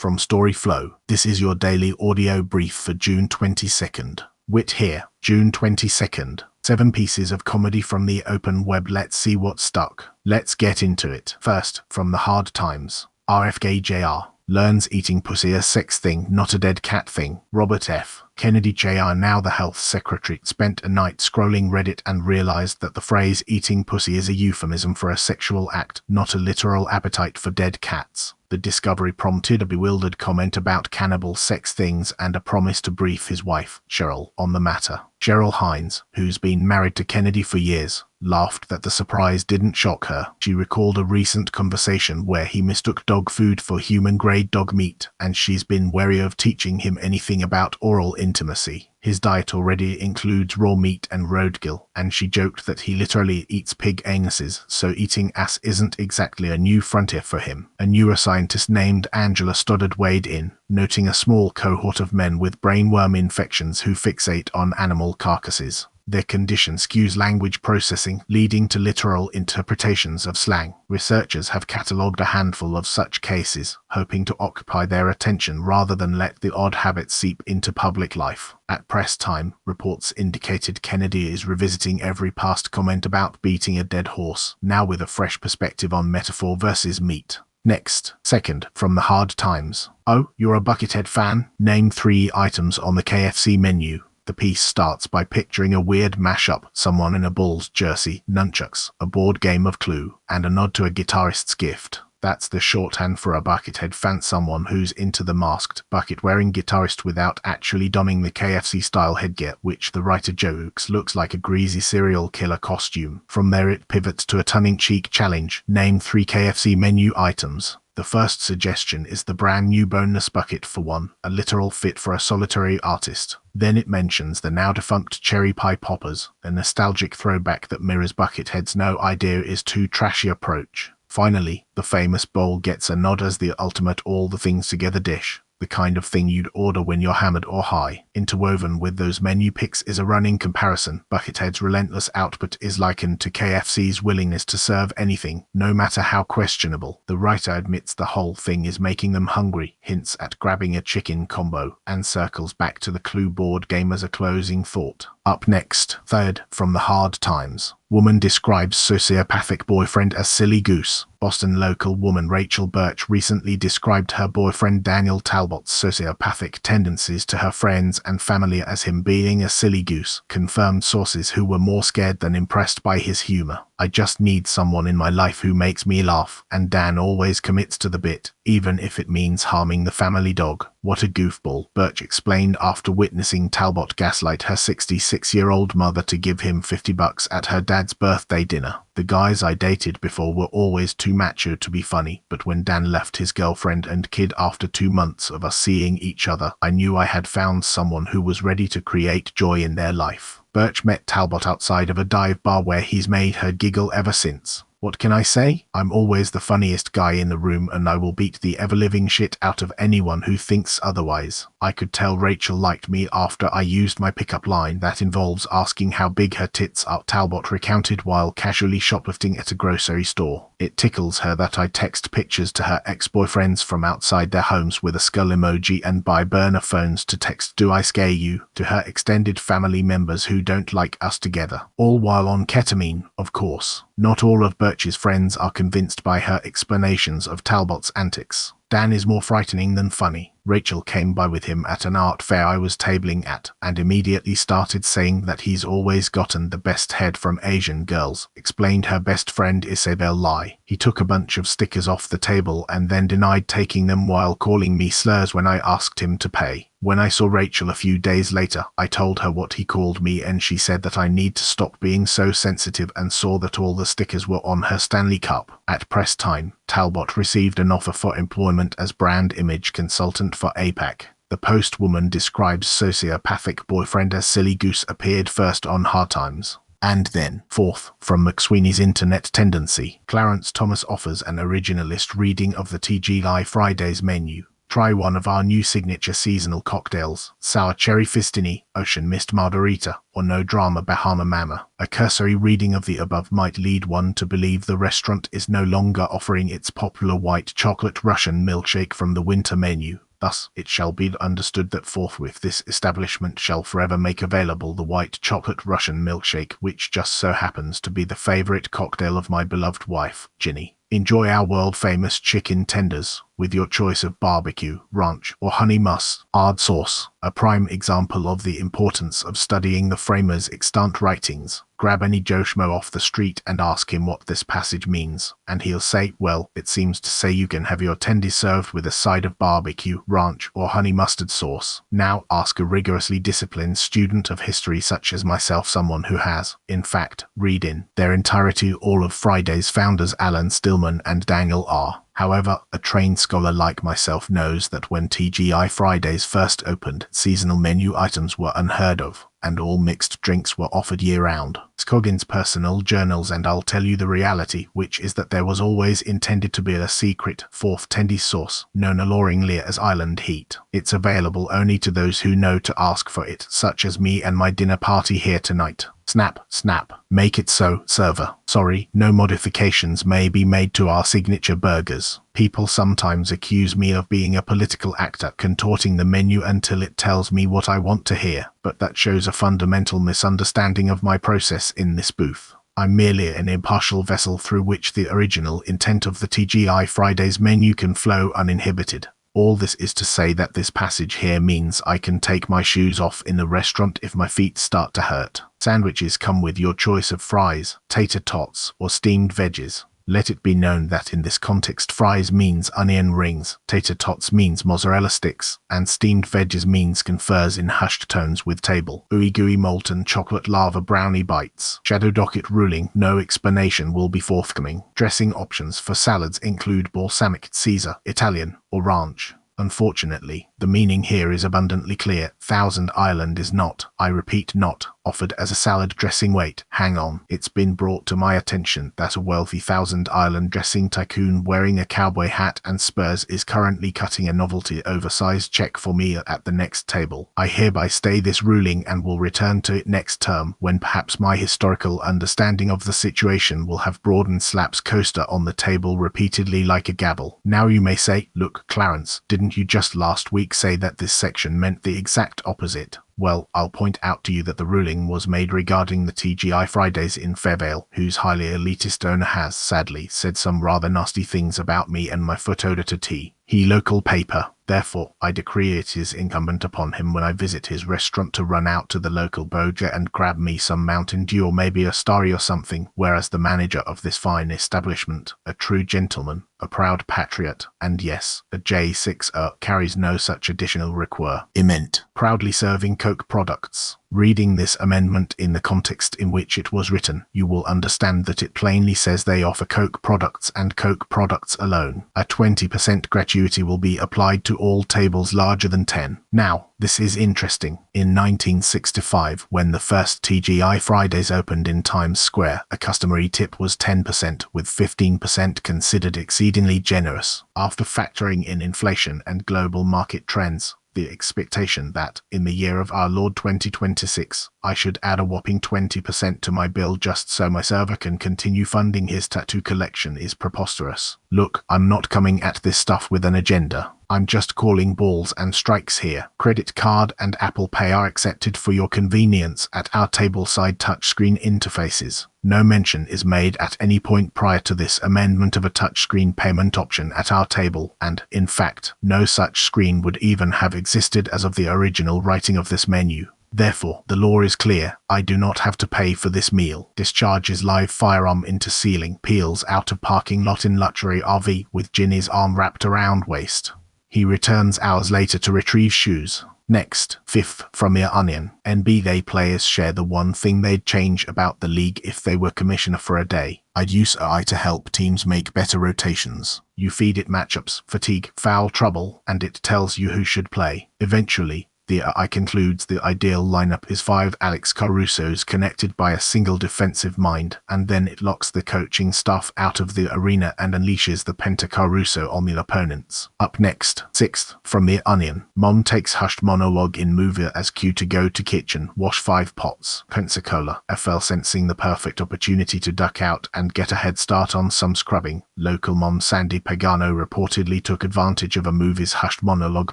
from storyflo. This is your daily audio brief for June 22nd. Wit here, June 22nd. 7 pieces of comedy from the open web. Let's see what stuck. Let's get into it. First, from the hard times. RFK Jr. learns eating pussy a sex thing, not a dead cat thing. Robert F. Kennedy Jr., now the health secretary, spent a night scrolling Reddit and realized that the phrase eating pussy is a euphemism for a sexual act, not a literal appetite for dead cats. The discovery prompted a bewildered comment about cannibal sex things and a promise to brief his wife, Cheryl, on the matter. Cheryl Hines, who's been married to Kennedy for years, laughed that the surprise didn't shock her. She recalled a recent conversation where he mistook dog food for human-grade dog meat, and she's been wary of teaching him anything about oral intimacy. His diet already includes raw meat and roadkill, and she joked that he literally eats pig anuses, so eating ass isn't exactly a new frontier for him. A neuroscientist named Angela Stoddard weighed in, noting a small cohort of men with brainworm infections who fixate on animal carcasses. Their condition skews language processing, leading to literal interpretations of slang. Researchers have catalogued a handful of such cases, hoping to occupy their attention rather than let the odd habits seep into public life. At press time, reports indicated Kennedy is revisiting every past comment about beating a dead horse, now with a fresh perspective on metaphor versus meat. Next, second, from the hard times. Oh, you're a Buckethead fan? Name 3 items on the KFC menu. The piece starts by picturing a weird mashup, someone in a Bulls jersey, nunchucks, a board game of Clue, and a nod to a guitarist's gift. That's the shorthand for a Buckethead fan, someone who's into the masked, bucket-wearing guitarist without actually donning the KFC-style headgear, which the writer jokes looks like a greasy serial killer costume. From there it pivots to a tongue-in-cheek challenge. Name 3 KFC menu items. The first suggestion is the brand new boneless bucket for one, a literal fit for a solitary artist. Then it mentions the now-defunct cherry pie poppers, a nostalgic throwback that mirrors Buckethead's no idea is too trashy approach. Finally, the famous bowl gets a nod as the ultimate all-the-things-together dish, the kind of thing you'd order when you're hammered or high. Interwoven with those menu picks is a running comparison. Buckethead's relentless output is likened to KFC's willingness to serve anything, no matter how questionable. The writer admits the whole thing is making them hungry, hints at grabbing a chicken combo, and circles back to the Clue board game as a closing thought. Up next, third, from the hard times. Woman describes sociopathic boyfriend as silly goose. Boston local woman Rachel Birch recently described her boyfriend Daniel Talbot's sociopathic tendencies to her friends and family as him being a silly goose, confirmed sources who were more scared than impressed by his humor. I just need someone in my life who makes me laugh, and Dan always commits to the bit, even if it means harming the family dog. What a goofball, Birch explained after witnessing Talbot gaslight her 66-year-old mother to give him $50 at her dad's birthday dinner. The guys I dated before were always too macho to be funny, but when Dan left his girlfriend and kid after 2 months of us seeing each other, I knew I had found someone who was ready to create joy in their life. Birch met Talbot outside of a dive bar where he's made her giggle ever since. What can I say? I'm always the funniest guy in the room, and I will beat the ever-living shit out of anyone who thinks otherwise. I could tell Rachel liked me after I used my pickup line that involves asking how big her tits are, Talbot recounted while casually shoplifting at a grocery store. It tickles her that I text pictures to her ex-boyfriends from outside their homes with a skull emoji and buy burner phones to text "Do I scare you?" to her extended family members who don't like us together. All while on ketamine, of course. Not all of Birch's friends are convinced by her explanations of Talbot's antics. Dan is more frightening than funny. Rachel came by with him at an art fair I was tabling at, and immediately started saying that he's always gotten the best head from Asian girls, explained her best friend Isabel Lai. He took a bunch of stickers off the table and then denied taking them while calling me slurs when I asked him to pay. When I saw Rachel a few days later, I told her what he called me and she said that I need to stop being so sensitive and saw that all the stickers were on her Stanley Cup. At press time, Talbot received an offer for employment as brand image consultant for APAC. The Post woman describes sociopathic boyfriend as silly goose appeared first on Hard Times. And then, fourth, from McSweeney's Internet Tendency, Clarence Thomas offers an originalist reading of the TGI Fridays menu. Try one of our new signature seasonal cocktails, Sour Cherry Fistini, Ocean Mist Margarita, or No Drama Bahama Mama. A cursory reading of the above might lead one to believe the restaurant is no longer offering its popular white chocolate Russian milkshake from the winter menu. Thus, it shall be understood that forthwith this establishment shall forever make available the white chocolate Russian milkshake, which just so happens to be the favorite cocktail of my beloved wife, Ginny. Enjoy our world-famous chicken tenders with your choice of barbecue, ranch, or honey mustard sauce, a prime example of the importance of studying the framers' extant writings. Grab any Joe Schmo off the street and ask him what this passage means, and he'll say, well, it seems to say you can have your tendies served with a side of barbecue, ranch, or honey mustard sauce. Now ask a rigorously disciplined student of history such as myself, someone who has, in fact, read in their entirety all of Friday's founders Alan Stillman and Daniel R. However, a trained scholar like myself knows that when TGI Fridays first opened, seasonal menu items were unheard of, and all mixed drinks were offered year-round. Scoggins' personal journals, and I'll tell you the reality, which is that there was always intended to be a secret fourth tendy sauce, known alluringly as Island Heat. It's available only to those who know to ask for it, such as me and my dinner party here tonight. Snap, snap. Make it so, server. Sorry, no modifications may be made to our signature burgers. People sometimes accuse me of being a political actor contorting the menu until it tells me what I want to hear, but that shows a fundamental misunderstanding of my process in this booth. I'm merely an impartial vessel through which the original intent of the TGI Fridays menu can flow uninhibited. All this is to say that this passage here means I can take my shoes off in the restaurant if my feet start to hurt. Sandwiches come with your choice of fries, tater tots, or steamed veggies. Let it be known that in this context fries means onion rings, tater tots means mozzarella sticks, and steamed veggies means confers in hushed tones with table. Ooey gooey molten chocolate lava brownie bites. Shadow docket ruling, no explanation will be forthcoming. Dressing options for salads include balsamic, Caesar, Italian, or ranch. Unfortunately, the meaning here is abundantly clear. Thousand Island is not, I repeat not, offered as a salad dressing. Wait, hang on. It's been brought to my attention that a wealthy Thousand Island dressing tycoon wearing a cowboy hat and spurs is currently cutting a novelty oversized check for me at the next table. I hereby stay this ruling and will return to it next term, when perhaps my historical understanding of the situation will have broadened. Slaps coaster on the table repeatedly like a gavel. Now you may say, look, Clarence, didn't you just last week say that this section meant the exact opposite? Well, I'll point out to you that the ruling was made regarding the TGI Fridays in Fairvale, whose highly elitist owner has, sadly, said some rather nasty things about me and my foot odor to tea. He local paper. Therefore, I decree it is incumbent upon him when I visit his restaurant to run out to the local boja and grab me some Mountain Dew or maybe a Starry or something, whereas the manager of this fine establishment, a true gentleman, a proud patriot, and yes, a J6er, carries no such additional requirement. Proudly serving Coke products. Reading this amendment in the context in which it was written, you will understand that it plainly says they offer Coke products and Coke products alone. A 20% gratuity will be applied to all tables larger than 10. Now, this is interesting. In 1965, when the first TGI Fridays opened in Times Square, a customary tip was 10%, with 15% considered exceedingly generous. After factoring in inflation and global market trends, the expectation that, in the year of our Lord 2026, I should add a whopping 20% to my bill just so my server can continue funding his tattoo collection is preposterous. Look, I'm not coming at this stuff with an agenda. I'm just calling balls and strikes here. Credit card and Apple Pay are accepted for your convenience at our tableside touchscreen interfaces. No mention is made at any point prior to this amendment of a touchscreen payment option at our table, and, in fact, no such screen would even have existed as of the original writing of this menu. Therefore, the law is clear. I do not have to pay for this meal. Discharges live firearm into ceiling, peels out of parking lot in luxury RV with Ginny's arm wrapped around waist. He returns hours later to retrieve shoes. Next, fifth from your onion. NBA players share the one thing they'd change about the league if they were commissioner for a day. I'd use AI to help teams make better rotations. You feed it matchups, fatigue, foul trouble, and it tells you who should play. Eventually, The AI concludes the ideal lineup is 5 Alex Carusos connected by a single defensive mind, and then it locks the coaching staff out of the arena and unleashes the Penta Caruso on the opponents. Up next, 6th, from the Onion. Mom takes hushed monologue in movie as cue to go to kitchen, wash 5 pots. Pensacola, FL sensing the perfect opportunity to duck out and get a head start on some scrubbing. Local mom Sandy Pagano reportedly took advantage of a movie's hushed monologue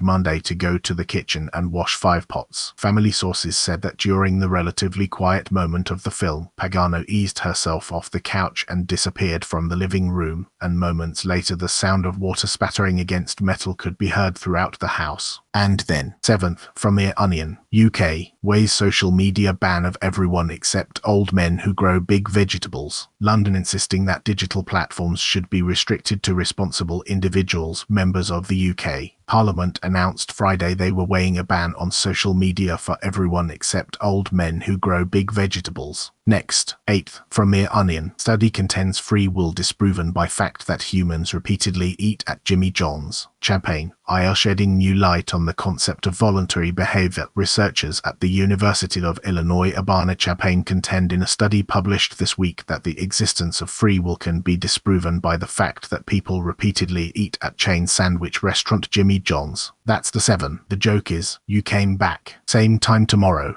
Monday to go to the kitchen and wash 5 pots. Family sources said that during the relatively quiet moment of the film, Pagano eased herself off the couch and disappeared from the living room, and moments later the sound of water spattering against metal could be heard throughout the house. And then, 7th, from the Onion. UK, weighs social media ban of everyone except old men who grow big vegetables. London insisting that digital platforms should be restricted to responsible individuals, members of the UK. Parliament announced Friday they were weighing a ban on social media for everyone except old men who grow big vegetables. Next, 8th, from the Onion. Study contends free will disproven by fact that humans repeatedly eat at Jimmy John's. Champagne, IL shedding new light on the concept of voluntary behavior. Researchers at the University of Illinois Urbana-Champaign contend in a study published this week that the existence of free will can be disproven by the fact that people repeatedly eat at chain sandwich restaurant Jimmy John's. That's the 7. The joke is, you came back. Same time tomorrow.